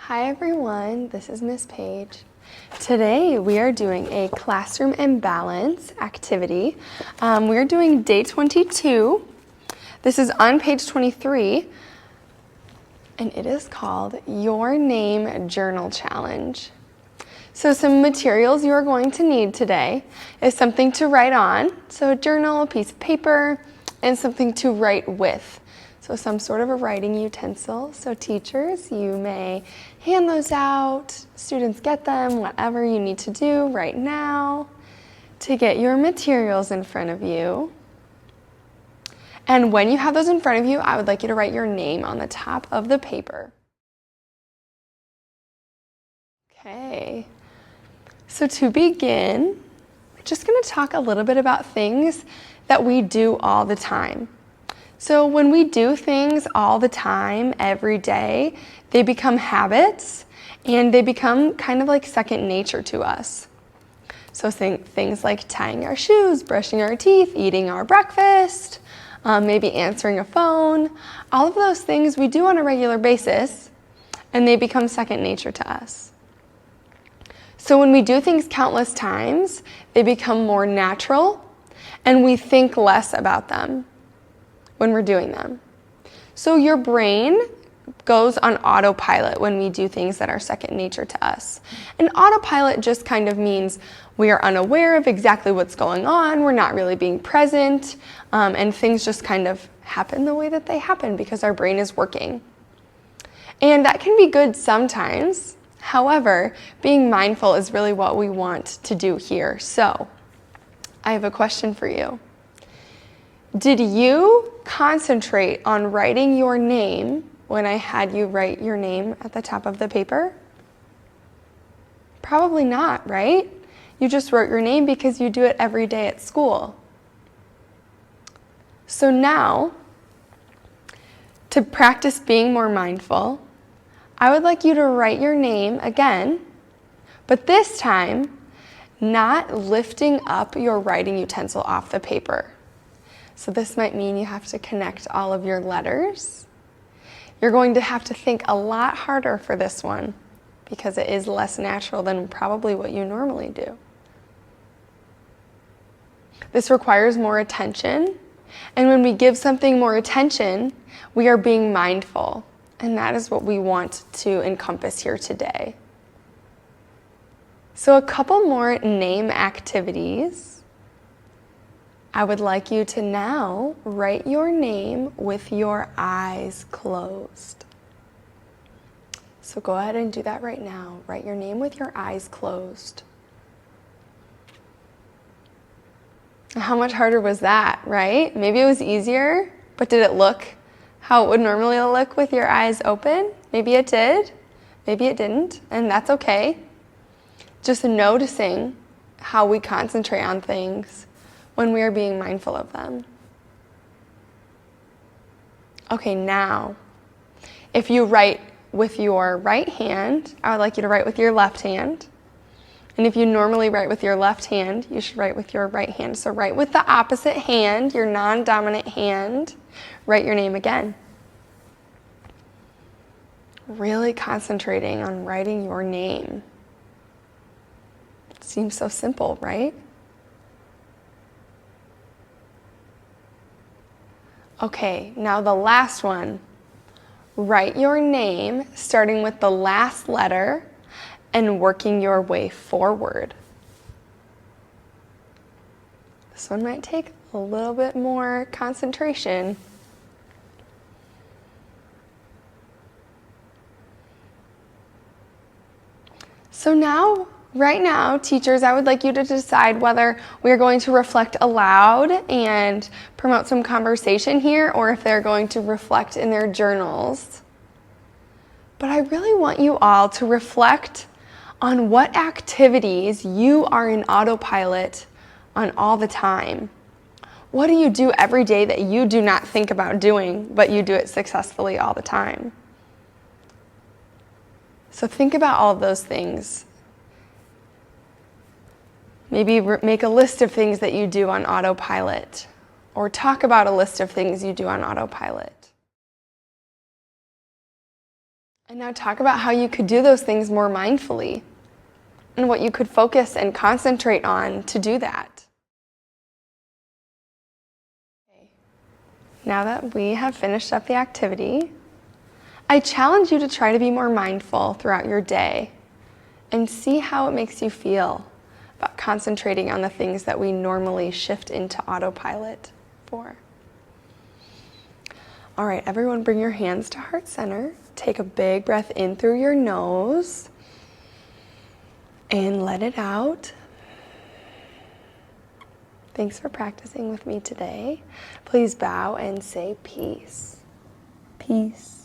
Hi everyone, this is Miss Page. Today we are doing a classroom imbalance activity. We are doing day 22. This is on page 23 and it is called Your Name Journal Challenge. So some materials you are going to need today is something to write on, so a journal, a piece of paper, and something to write with. So some sort of a writing utensil. So teachers, you may hand those out, students get them, whatever you need to do right now to get your materials in front of you. And when you have those in front of you, I would like you to write your name on the top of the paper. Okay, so to begin, we're just going to talk a little bit about things that we do all the time. So when we do things all the time, every day, they become habits and they become kind of like second nature to us. So things like tying our shoes, brushing our teeth, eating our breakfast, maybe answering a phone, all of those things we do on a regular basis and they become second nature to us. So when we do things countless times, they become more natural and we think less about them when we're doing them. So your brain goes on autopilot when we do things that are second nature to us. And autopilot just kind of means we are unaware of exactly what's going on, we're not really being present, and things just kind of happen the way that they happen because our brain is working. And that can be good sometimes. However, being mindful is really what we want to do here. So, I have a question for you. Did you concentrate on writing your name when I had you write your name at the top of the paper? Probably not, right? You just wrote your name because you do it every day at school. So now, to practice being more mindful, I would like you to write your name again, but this time, not lifting up your writing utensil off the paper. So this might mean you have to connect all of your letters. You're going to have to think a lot harder for this one because it is less natural than probably what you normally do. This requires more attention, and when we give something more attention, we are being mindful, and that is what we want to encompass here today. So a couple more name activities. I would like you to now write your name with your eyes closed. So go ahead and do that right now. Write your name with your eyes closed. How much harder was that, right? Maybe it was easier, but did it look how it would normally look with your eyes open? Maybe it did, maybe it didn't, and that's okay. Just noticing how we concentrate on things when we are being mindful of them. Okay, now, if you write with your right hand, I would like you to write with your left hand. And if you normally write with your left hand, you should write with your right hand. So write with the opposite hand, your non-dominant hand. Write your name again. Really concentrating on writing your name. It seems so simple, right? Okay, now the last one. Write your name starting with the last letter and working your way forward. This one might take a little bit more concentration. So now, right now, teachers, I would like you to decide whether we are going to reflect aloud and promote some conversation here, or if they're going to reflect in their journals. But I really want you all to reflect on what activities you are in autopilot on all the time. What do you do every day that you do not think about doing, but you do it successfully all the time? So think about all of those things. Maybe make a list of things that you do on autopilot, or talk about a list of things you do on autopilot. And now talk about how you could do those things more mindfully and what you could focus and concentrate on to do that. Now that we have finished up the activity, I challenge you to try to be more mindful throughout your day and see how it makes you feel about concentrating on the things that we normally shift into autopilot for. All right, everyone bring your hands to heart center. Take a big breath in through your nose and let it out. Thanks for practicing with me today. Please bow and say peace. Peace.